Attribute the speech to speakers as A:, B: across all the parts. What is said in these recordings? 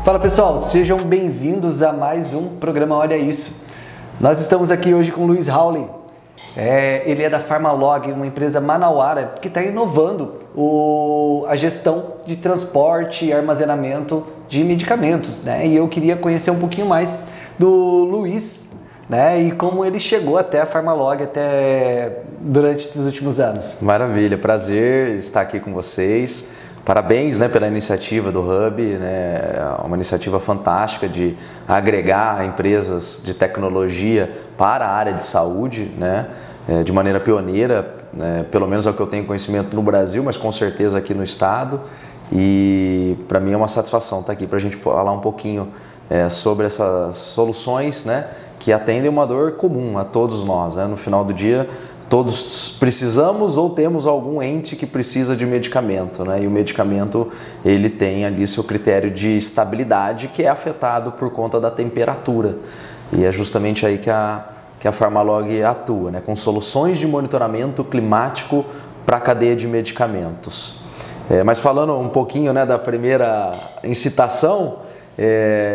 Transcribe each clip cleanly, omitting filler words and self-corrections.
A: Fala pessoal, sejam bem-vindos a mais um programa Olha Isso. Nós estamos aqui hoje com o Luiz Howley. Ele é da Pharmalog, uma empresa manauara que está inovando a gestão de transporte e armazenamento de medicamentos, né? E eu queria conhecer um pouquinho mais do Luiz, né? E como ele chegou até a Pharmalog durante esses últimos anos.
B: Maravilha, prazer estar aqui com vocês. Parabéns, né, pela iniciativa do Hub, né, uma iniciativa fantástica de agregar empresas de tecnologia para a área de saúde, né, de maneira pioneira, né, pelo menos é o que eu tenho conhecimento no Brasil, mas com certeza aqui no estado. E para mim é uma satisfação estar aqui para a gente falar um pouquinho sobre essas soluções, né, que atendem uma dor comum a todos nós, né. No final do dia, todos precisamos ou temos algum ente que precisa de medicamento, né? E o medicamento, ele tem ali seu critério de estabilidade, que é afetado por conta da temperatura. E é justamente aí que a Pharmalog atua, né? Com soluções de monitoramento climático para a cadeia de medicamentos. Mas falando um pouquinho, né, da primeira incitação,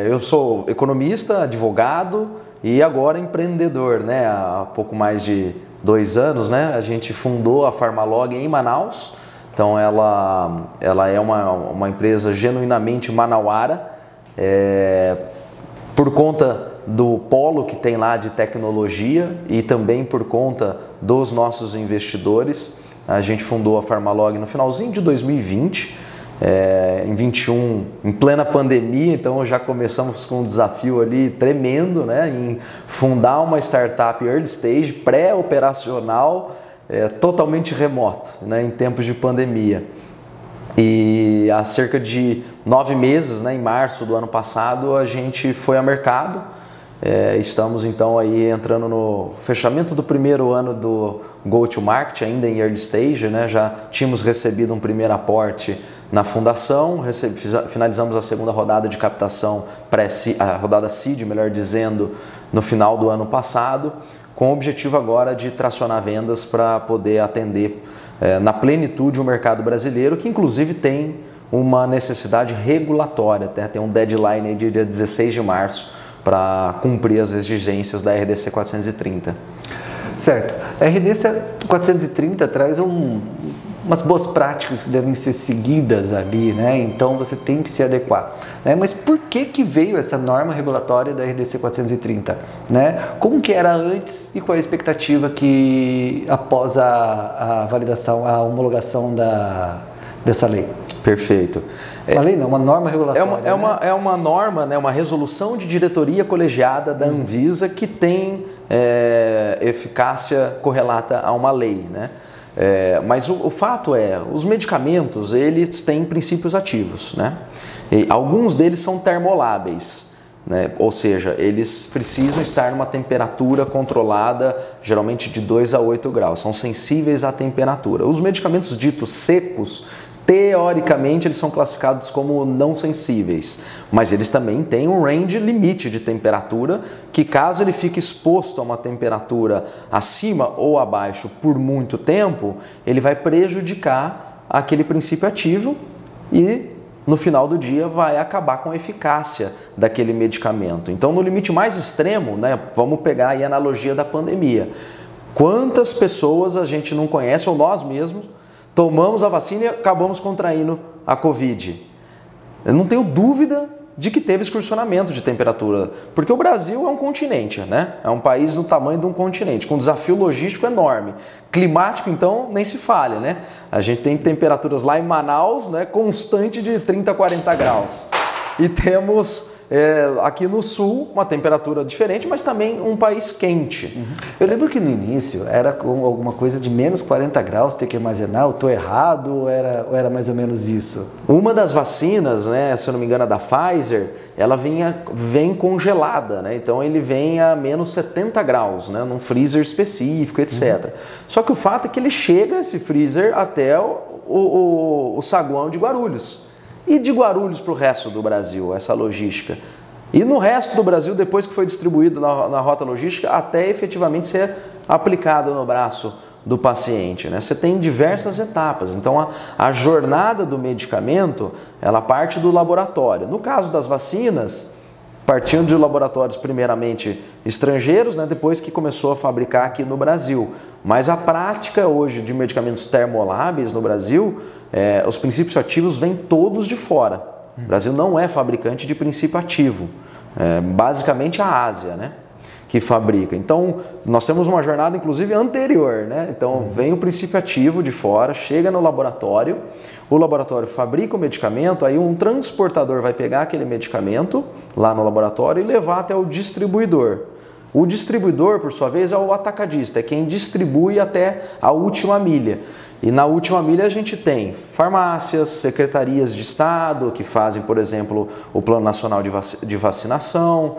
B: eu sou economista, advogado e agora empreendedor, né? Há pouco mais de 2 anos, né, a gente fundou a Pharmalog em Manaus. Então ela é uma empresa genuinamente manauara, por conta do polo que tem lá de tecnologia e também por conta dos nossos investidores. A gente fundou a Pharmalog no finalzinho de 2020, em 21, em plena pandemia, então já começamos com um desafio ali tremendo, né, em fundar uma startup early stage, pré-operacional, totalmente remoto, né, em tempos de pandemia. E há cerca de 9 meses, né, em março do ano passado, a gente foi ao mercado. Estamos então aí entrando no fechamento do primeiro ano do Go-to-Market, ainda em early stage, né, já tínhamos recebido um primeiro aporte na fundação, finalizamos a segunda rodada de captação, a rodada seed, melhor dizendo, no final do ano passado, com o objetivo agora de tracionar vendas para poder atender na plenitude o mercado brasileiro, que inclusive tem uma necessidade regulatória, tem um deadline aí de dia 16 de março para cumprir as exigências da RDC 430.
A: Certo. A RDC 430 traz umas boas práticas que devem ser seguidas ali, né? Então você tem que se adequar, né? Mas por que veio essa norma regulatória da RDC 430, né? Como que era antes e qual é a expectativa que após a validação, a homologação dessa lei?
B: Perfeito.
A: Uma lei não, uma norma regulatória.
B: É uma norma, né? Uma resolução de diretoria colegiada da Anvisa que tem eficácia correlata a uma lei, né? Mas o fato os medicamentos, eles têm princípios ativos, né? E alguns deles são termoláveis, né? Ou seja, eles precisam estar numa temperatura controlada, geralmente de 2 a 8 graus, são sensíveis à temperatura. Os medicamentos ditos secos, teoricamente, eles são classificados como não sensíveis, mas eles também têm um range limite de temperatura que, caso ele fique exposto a uma temperatura acima ou abaixo por muito tempo, ele vai prejudicar aquele princípio ativo e, no final do dia, vai acabar com a eficácia daquele medicamento. Então, no limite mais extremo, né, vamos pegar aí a analogia da pandemia. Quantas pessoas a gente não conhece, ou nós mesmos, tomamos a vacina e acabamos contraindo a Covid? Eu não tenho dúvida de que teve excursionamento de temperatura, porque o Brasil é um continente, né? É um país do tamanho de um continente, com um desafio logístico enorme. Climático, então, nem se fale, né? A gente tem temperaturas lá em Manaus, né, constante de 30 a 40 graus. E temos aqui no sul uma temperatura diferente, mas também um país quente.
A: Eu lembro que no início era com alguma coisa de menos 40 graus ter que armazenar. Eu estou errado ou era mais ou menos isso?
B: Uma das vacinas, né, se eu não me engano, a da Pfizer, ela vem congelada, né? Então ele vem a menos 70 graus, né, num freezer específico, etc. Só que o fato é que ele chega, esse freezer, até o saguão de Guarulhos. E de Guarulhos para o resto do Brasil, essa logística. E no resto do Brasil, depois que foi distribuído na rota logística, até efetivamente ser aplicado no braço do paciente, né? Você tem diversas etapas, então a jornada do medicamento, ela parte do laboratório. No caso das vacinas, partindo de laboratórios primeiramente estrangeiros, né? Depois que começou a fabricar aqui no Brasil. Mas a prática hoje de medicamentos termolábeis no Brasil, os princípios ativos vêm todos de fora. O Brasil não é fabricante de princípio ativo, basicamente a Ásia, né, que fabrica. Então, nós temos uma jornada, inclusive, anterior, né? Então, vem o princípio ativo de fora, chega no laboratório, o laboratório fabrica o medicamento, aí um transportador vai pegar aquele medicamento lá no laboratório e levar até o distribuidor. O distribuidor, por sua vez, é o atacadista, é quem distribui até a última milha. E na última milha a gente tem farmácias, secretarias de Estado que fazem, por exemplo, o Plano Nacional de Vacinação,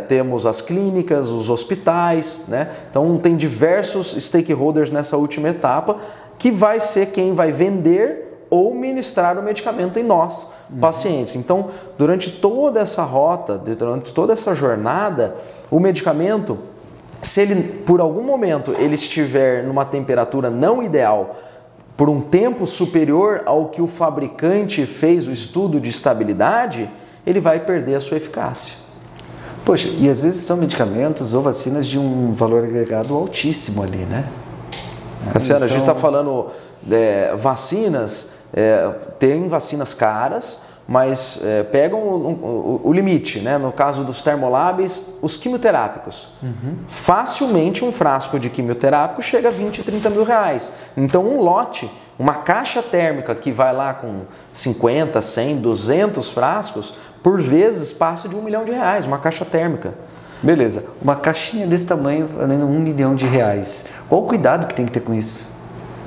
B: temos as clínicas, os hospitais, né? Então tem diversos stakeholders nessa última etapa que vai ser quem vai vender ou ministrar o medicamento em nós, pacientes. Então, durante toda essa rota, durante toda essa jornada, o medicamento, se ele, por algum momento, ele estiver numa temperatura não ideal, por um tempo superior ao que o fabricante fez o estudo de estabilidade, ele vai perder a sua eficácia.
A: Poxa, e às vezes são medicamentos ou vacinas de um valor agregado altíssimo ali, né?
B: Cassiano, então, a gente está falando vacinas, tem vacinas caras, mas pegam o limite, né? No caso dos termolábeis, os quimioterápicos. Facilmente um frasco de quimioterápico chega a 20, 30 mil reais. Então um lote, uma caixa térmica que vai lá com 50, 100, 200 frascos, por vezes passa de R$1 milhão, uma caixa térmica.
A: Beleza, uma caixinha desse tamanho valendo R$1 milhão. Qual o cuidado que tem que ter com isso?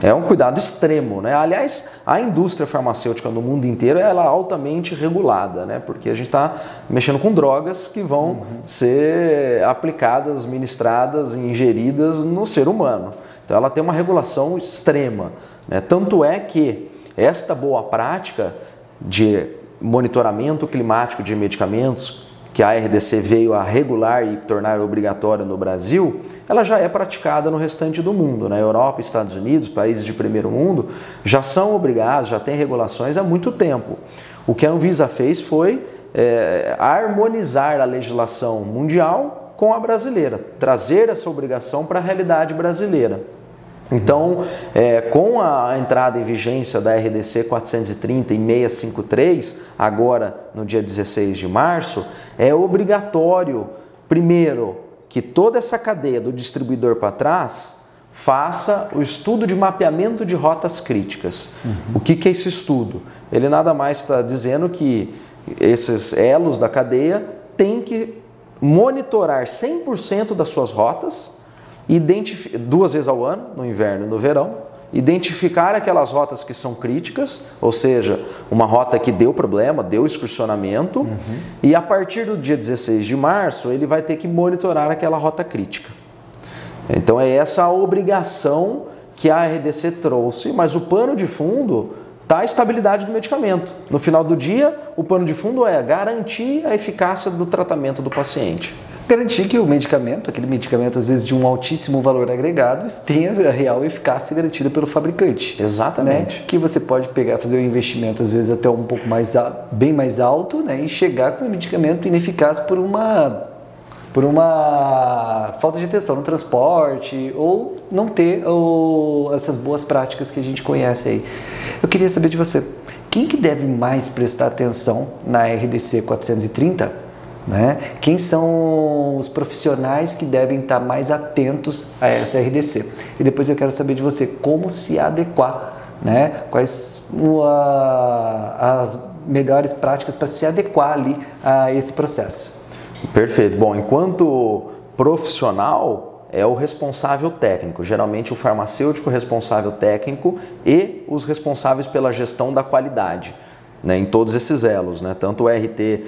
B: É um cuidado extremo, né? Aliás, a indústria farmacêutica no mundo inteiro ela é altamente regulada, né? Porque a gente está mexendo com drogas que vão ser aplicadas, ministradas, ingeridas no ser humano. Então ela tem uma regulação extrema, né? Tanto é que esta boa prática de monitoramento climático de medicamentos que a RDC veio a regular e tornar obrigatória no Brasil, ela já é praticada no restante do mundo. Na Europa, Estados Unidos, países de primeiro mundo, já são obrigados, já tem regulações há muito tempo. O que a Anvisa fez foi harmonizar a legislação mundial com a brasileira, trazer essa obrigação para a realidade brasileira. Então, com a entrada em vigência da RDC 430 e 653, agora no dia 16 de março, é obrigatório, primeiro, que toda essa cadeia do distribuidor para trás faça o estudo de mapeamento de rotas críticas. O que é esse estudo? Ele nada mais está dizendo que esses elos da cadeia têm que monitorar 100% das suas rotas, 2 vezes ao ano, no inverno e no verão, identificar aquelas rotas que são críticas, ou seja, uma rota que deu problema, deu excursionamento, e a partir do dia 16 de março ele vai ter que monitorar aquela rota crítica. Então é essa a obrigação que a RDC trouxe, mas o pano de fundo está a estabilidade do medicamento. No final do dia, o pano de fundo é garantir a eficácia do tratamento do paciente.
A: Garantir que o medicamento, aquele medicamento às vezes de um altíssimo valor agregado, tenha a real eficácia garantida pelo fabricante.
B: Exatamente.
A: Né? Que você pode pegar, fazer um investimento às vezes até um pouco mais, bem mais alto, né? E chegar com um medicamento ineficaz por uma falta de atenção no transporte ou não ter essas boas práticas que a gente conhece aí. Eu queria saber de você, quem que deve mais prestar atenção na RDC 430? Né? Quem são os profissionais que devem estar mais atentos a essa RDC? E depois eu quero saber de você como se adequar, né? Quais as melhores práticas para se adequar ali a esse processo.
B: Perfeito. Bom, enquanto profissional é o responsável técnico, geralmente o farmacêutico responsável técnico e os responsáveis pela gestão da qualidade. né, em todos esses elos, né, tanto o RT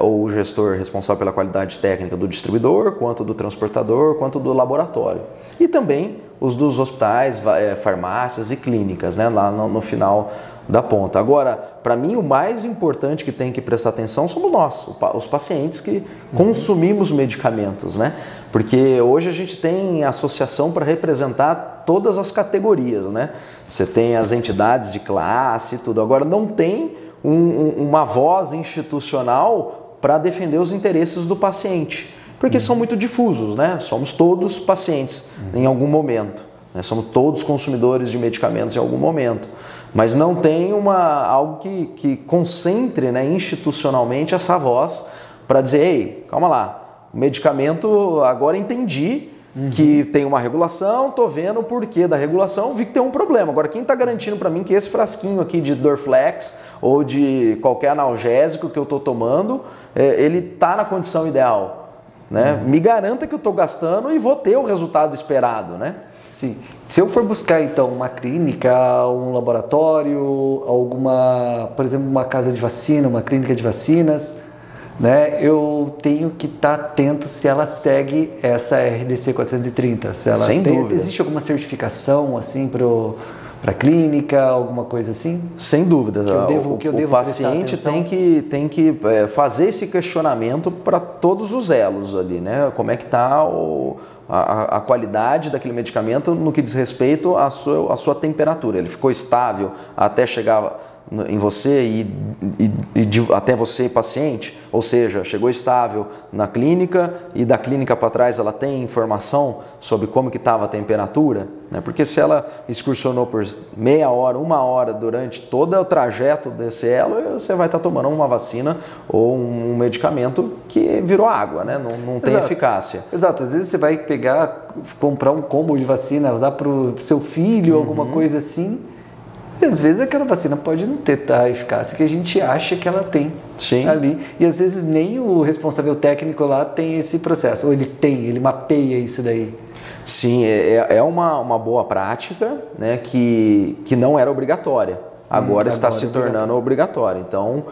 B: ou o gestor responsável pela qualidade técnica do distribuidor, quanto do transportador, quanto do laboratório. E também os dos hospitais, farmácias e clínicas, né, lá no final da ponta. Agora, para mim, o mais importante que tem que prestar atenção somos nós, os pacientes que consumimos medicamentos, né? Porque hoje a gente tem associação para representar todas as categorias, né? Você tem as entidades de classe e tudo. Agora, não tem uma voz institucional para defender os interesses do paciente, porque são muito difusos, né? Somos todos pacientes em algum momento, né? Somos todos consumidores de medicamentos em algum momento. Mas não tem algo que concentre, né, institucionalmente essa voz para dizer, ei, calma lá, o medicamento agora entendi que tem uma regulação, estou vendo o porquê da regulação, vi que tem um problema. Agora, quem está garantindo para mim que esse frasquinho aqui de Dorflex ou de qualquer analgésico que eu estou tomando, ele está na condição ideal? Né? Me garanta que eu estou gastando e vou ter o resultado esperado, né?
A: Sim. Se eu for buscar, então, uma clínica, um laboratório, por exemplo, uma casa de vacina, uma clínica de vacinas, né, eu tenho que estar atento se ela segue essa RDC 430. Se ela
B: Sem dúvida.
A: Existe alguma certificação assim para a clínica, alguma coisa assim?
B: Sem dúvida. O paciente tem que fazer esse questionamento para todos os elos ali, né? Como é que está a qualidade daquele medicamento no que diz respeito à sua temperatura. Ele ficou estável até chegar em você até você, paciente? Ou seja, chegou estável na clínica e da clínica para trás ela tem informação sobre como que estava a temperatura? Né? Porque se ela excursionou por meia hora, uma hora durante todo o trajeto desse elo, você vai estar tomando uma vacina ou um medicamento que virou água, né? Não tem eficácia.
A: Exato, às vezes você vai comprar um combo de vacina, dá para o seu filho, alguma coisa assim. E às vezes aquela vacina pode não ter a eficácia que a gente acha que ela tem.
B: Sim.
A: Ali. E às vezes nem o responsável técnico lá tem esse processo. Ou ele mapeia isso daí.
B: Sim, é uma boa prática, né, que não era obrigatória. Agora está se tornando obrigatória. Então,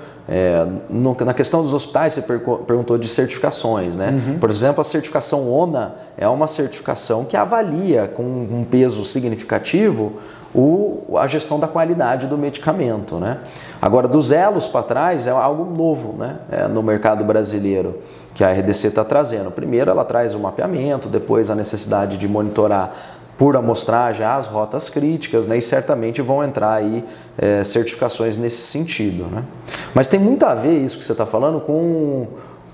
B: na questão dos hospitais, você perguntou de certificações, né? Por exemplo, a certificação ONA é uma certificação que avalia com um peso significativo a gestão da qualidade do medicamento, né? Agora, dos elos para trás é algo novo, né? No mercado brasileiro que a RDC está trazendo. Primeiro ela traz o mapeamento, depois a necessidade de monitorar por amostragem as rotas críticas, né? E certamente vão entrar aí certificações nesse sentido, né? Mas tem muito a ver isso que você está falando com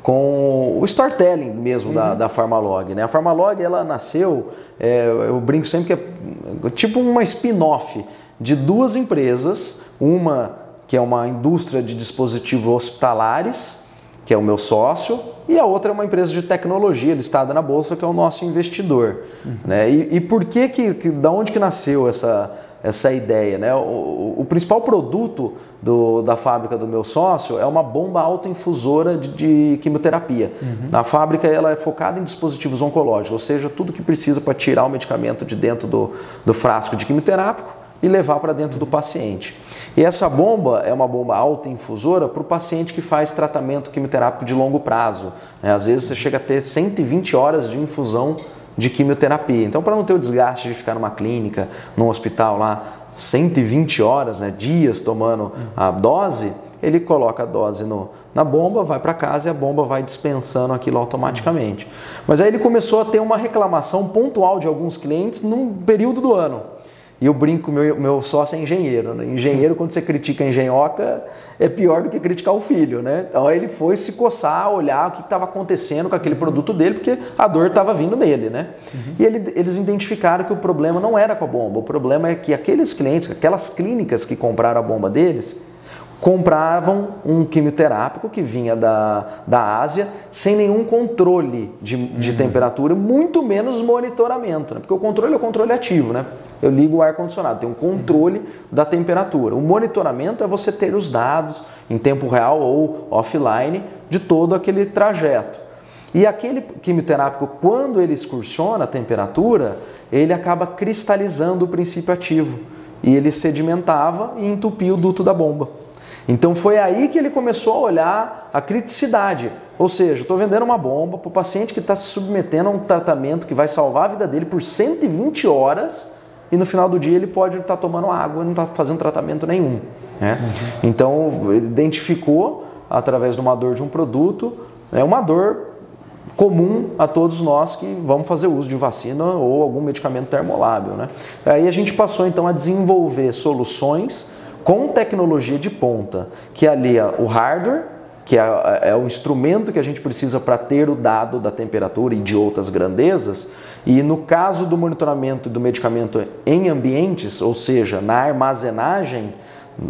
B: o storytelling mesmo da Pharmalog, né? A Pharmalog, ela nasceu, eu brinco sempre que é tipo uma spin-off de duas empresas, uma que é uma indústria de dispositivos hospitalares, que é o meu sócio, e a outra é uma empresa de tecnologia listada na bolsa, que é o nosso investidor, né? E por da onde que nasceu essa ideia, né? O principal produto da fábrica do meu sócio é uma bomba autoinfusora de quimioterapia. A fábrica ela é focada em dispositivos oncológicos, ou seja, tudo que precisa para tirar o medicamento de dentro do frasco de quimioterápico e levar para dentro do paciente. E essa bomba é uma bomba autoinfusora para o paciente que faz tratamento quimioterápico de longo prazo, né? Às vezes você chega a ter 120 horas de infusão de quimioterapia. Então, para não ter o desgaste de ficar numa clínica, num hospital lá, 120 horas, né, dias tomando a dose, ele coloca a dose na bomba, vai para casa e a bomba vai dispensando aquilo automaticamente. Mas aí ele começou a ter uma reclamação pontual de alguns clientes num período do ano. E eu brinco, meu sócio é engenheiro, né? Engenheiro, quando você critica a engenhoca, é pior do que criticar o filho, né? Então aí ele foi se coçar, olhar o que estava acontecendo com aquele produto dele, porque a dor estava vindo nele, né? E eles identificaram que o problema não era com a bomba, o problema é que aqueles clientes, aquelas clínicas que compraram a bomba deles, compravam um quimioterápico que vinha da Ásia sem nenhum controle de temperatura, muito menos monitoramento, né? Porque o controle é o controle ativo, né? Eu ligo o ar-condicionado, tem um controle da temperatura. O monitoramento é você ter os dados em tempo real ou offline de todo aquele trajeto. E aquele quimioterápico, quando ele excursiona a temperatura, ele acaba cristalizando o princípio ativo. E ele sedimentava e entupia o duto da bomba. Então foi aí que ele começou a olhar a criticidade. Ou seja, estou vendendo uma bomba para o paciente que está se submetendo a um tratamento que vai salvar a vida dele por 120 horas e no final do dia ele pode estar tomando água e não está fazendo tratamento nenhum. Né? Então ele identificou, através de uma dor de um produto, uma dor comum a todos nós que vamos fazer uso de vacina ou algum medicamento termolábil. Né? Aí a gente passou então a desenvolver soluções com tecnologia de ponta, que alia o hardware, que é o instrumento que a gente precisa para ter o dado da temperatura e de outras grandezas, e no caso do monitoramento do medicamento em ambientes, ou seja, na armazenagem,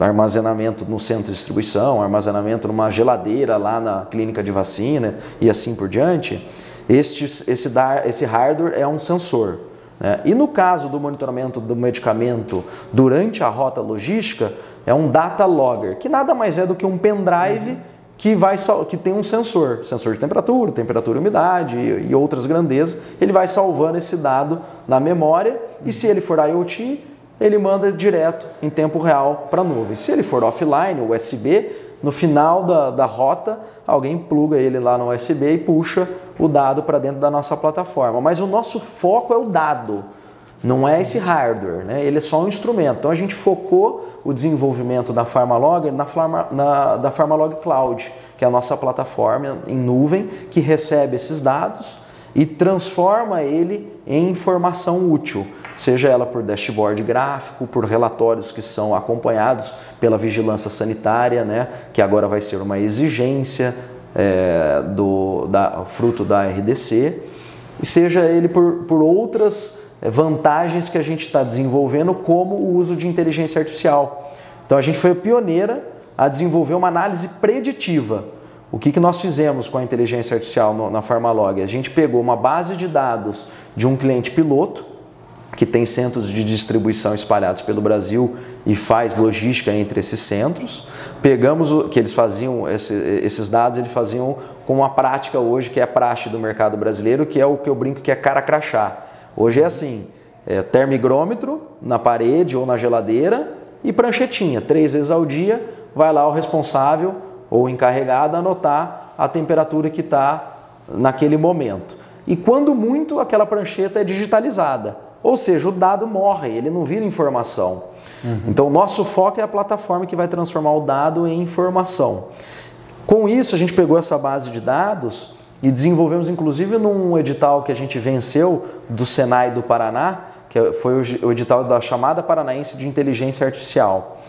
B: armazenamento no centro de distribuição, armazenamento numa geladeira lá na clínica de vacina e assim por diante, esse hardware é um sensor. Né? E no caso do monitoramento do medicamento durante a rota logística, é um data logger, que nada mais é do que um pendrive que tem um sensor de temperatura, umidade e outras grandezas. Ele vai salvando esse dado na memória e se ele for IoT, ele manda direto em tempo real para a nuvem. Se ele for offline, USB, no final da rota, alguém pluga ele lá no USB e puxa o dado para dentro da nossa plataforma. Mas o nosso foco é o dado, não é esse hardware, né? Ele é só um instrumento. Então a gente focou o desenvolvimento da Pharmalog da Pharmalog Cloud, que é a nossa plataforma em nuvem que recebe esses dados e transforma ele em informação útil, seja ela por dashboard gráfico, por relatórios que são acompanhados pela vigilância sanitária, né, que agora vai ser uma exigência fruto da RDC, e seja ele por outras vantagens que a gente está desenvolvendo, como o uso de inteligência artificial. Então a gente foi a pioneira a desenvolver uma análise preditiva. O que nós fizemos com a inteligência artificial na Pharmalog? A gente pegou uma base de dados de um cliente piloto, que tem centros de distribuição espalhados pelo Brasil e faz logística entre esses centros. Pegamos que eles faziam, esses dados eles faziam com uma prática hoje, que é a praxe do mercado brasileiro, que é o que eu brinco que é cara crachá. Hoje é assim, termigrômetro na parede ou na geladeira e pranchetinha. 3 vezes ao dia vai lá o responsável ou encarregado anotar a temperatura que está naquele momento. E quando muito, aquela prancheta é digitalizada. Ou seja, o dado morre, ele não vira informação. Então o nosso foco é a plataforma que vai transformar o dado em informação. Com isso, a gente pegou essa base de dados e desenvolvemos, inclusive, num edital que a gente venceu do Senai do Paraná, que foi o edital da chamada Paranaense de Inteligência Artificial.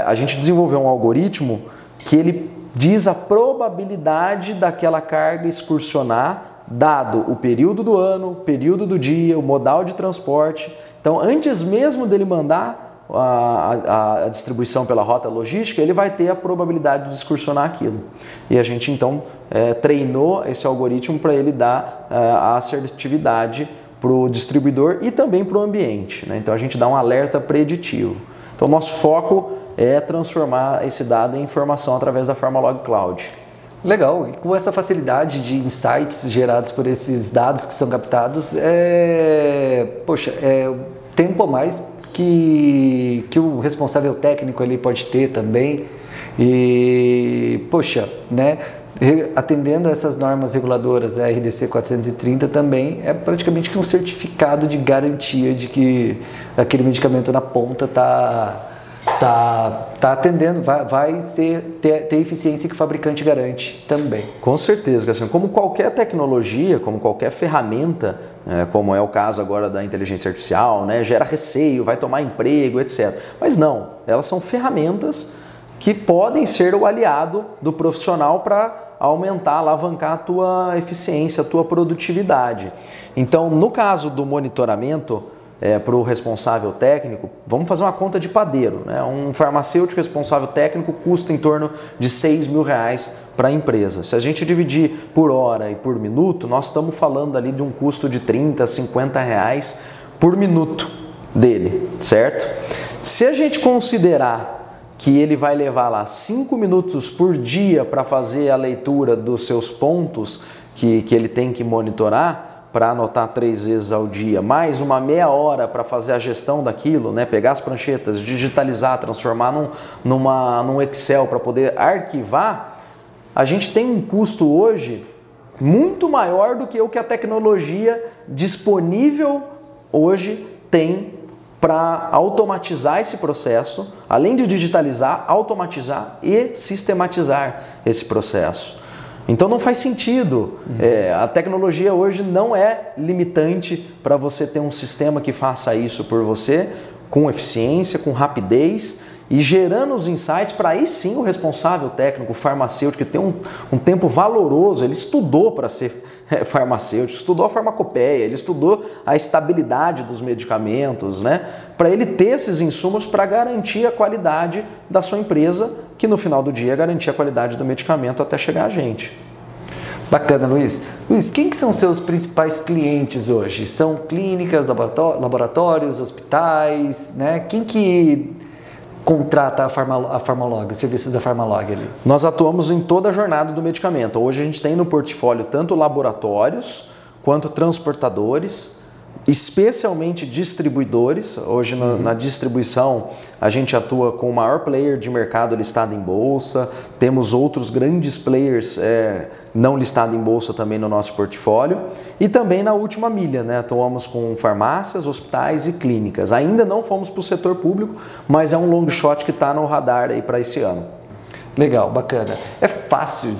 B: A gente desenvolveu um algoritmo que ele diz a probabilidade daquela carga excursionar, dado o período do ano, o período do dia, o modal de transporte. Então, antes mesmo dele mandar a distribuição pela rota logística, ele vai ter a probabilidade de excursionar aquilo. E a gente então treinou esse algoritmo para ele dar a assertividade para o distribuidor e também para o ambiente, né? Então a gente dá um alerta preditivo. Então nosso foco é transformar esse dado em informação através da Pharmalog Cloud.
A: Legal, e com essa facilidade de insights gerados por esses dados que são captados, tempo a mais que o responsável técnico ali pode ter também. E, né, atendendo a essas normas reguladoras, a RDC 430 também é praticamente que um certificado de garantia de que aquele medicamento na ponta está atendendo, vai ter eficiência que o fabricante garante também.
B: Com certeza, assim, como qualquer tecnologia, como qualquer ferramenta, como é o caso agora da inteligência artificial, né, gera receio, vai tomar emprego, etc. Mas não, elas são ferramentas que podem ser o aliado do profissional para aumentar, alavancar a tua eficiência, a tua produtividade. Então, no caso do monitoramento, para o responsável técnico, vamos fazer uma conta de padeiro, né? Um farmacêutico responsável técnico custa em torno de R$6.000 para a empresa. Se a gente dividir por hora e por minuto, nós estamos falando ali de um custo de R$30, R$50 por minuto dele, certo? Se a gente considerar que ele vai levar lá 5 minutos por dia para fazer a leitura dos seus pontos que ele tem que monitorar, para anotar 3 vezes ao dia, mais uma meia hora para fazer a gestão daquilo, né? Pegar as pranchetas, digitalizar, transformar num Excel para poder arquivar, a gente tem um custo hoje muito maior do que o que a tecnologia disponível hoje tem para automatizar esse processo, além de digitalizar, automatizar e sistematizar esse processo. Então não faz sentido. A tecnologia hoje não é limitante para você ter um sistema que faça isso por você, com eficiência, com rapidez e gerando os insights para aí sim o responsável técnico, o farmacêutico, que tem um tempo valoroso, ele estudou para ser farmacêutico, estudou a farmacopeia, ele estudou a estabilidade dos medicamentos, né? Para ele ter esses insumos para garantir a qualidade da sua empresa, que no final do dia é garantir a qualidade do medicamento até chegar a gente.
A: Bacana, Luiz. Luiz, quem que são seus principais clientes hoje? São clínicas, laboratórios, hospitais, né? Quem que contrata a Pharmalog, os serviços da Pharmalog ali?
B: Nós atuamos em toda a jornada do medicamento. Hoje a gente tem no portfólio tanto laboratórios quanto transportadores, especialmente distribuidores. Hoje na distribuição a gente atua com o maior player de mercado listado em bolsa, temos outros grandes players não listados em bolsa também no nosso portfólio e também na última milha, né? Atuamos com farmácias, hospitais e clínicas. Ainda não fomos para o setor público, mas é um long shot que está no radar aí para esse ano.
A: Legal, bacana. É fácil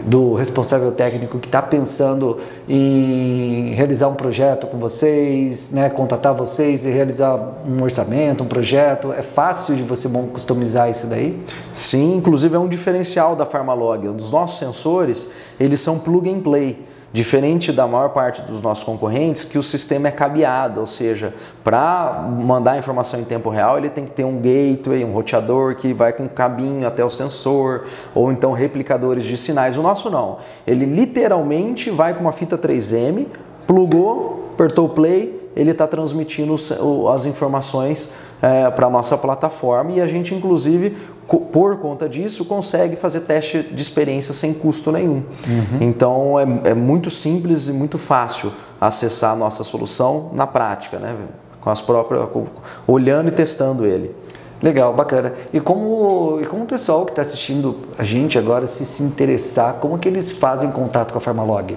A: do responsável técnico que está pensando em realizar um projeto com vocês, né, contatar vocês e realizar um orçamento, um projeto, é fácil de você customizar isso daí?
B: Sim, inclusive é um diferencial da Pharmalog. Os nossos sensores, eles são plug and play. Diferente da maior parte dos nossos concorrentes, que o sistema é cabeado, ou seja, para mandar a informação em tempo real, ele tem que ter um gateway, um roteador que vai com um cabinho até o sensor, ou então replicadores de sinais. O nosso não. Ele literalmente vai com uma fita 3M, plugou, apertou o play, ele está transmitindo as informações para a nossa plataforma e a gente, inclusive, por conta disso, consegue fazer teste de experiência sem custo nenhum. Então, é muito simples e muito fácil acessar a nossa solução na prática, né? Com as próprias, olhando e testando ele.
A: Legal, bacana. E como o pessoal que está assistindo a gente agora se interessar, como que eles fazem contato com a Pharmalog?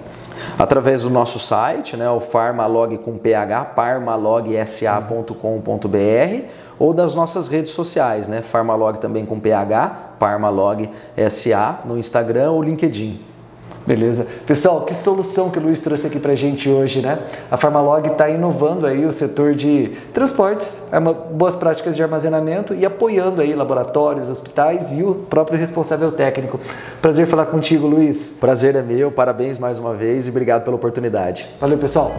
B: Através do nosso site, né, o Pharmalog com PH, pharmalogsa.com.br, ou das nossas redes sociais, né, Pharmalog também com PH, Pharmalog SA, no Instagram ou LinkedIn.
A: Beleza. Pessoal, que solução que o Luiz trouxe aqui pra gente hoje, né? A Pharmalog está inovando aí o setor de transportes, boas práticas de armazenamento e apoiando aí laboratórios, hospitais e o próprio responsável técnico. Prazer falar contigo, Luiz.
B: Prazer é meu, parabéns mais uma vez e obrigado pela oportunidade.
A: Valeu, pessoal.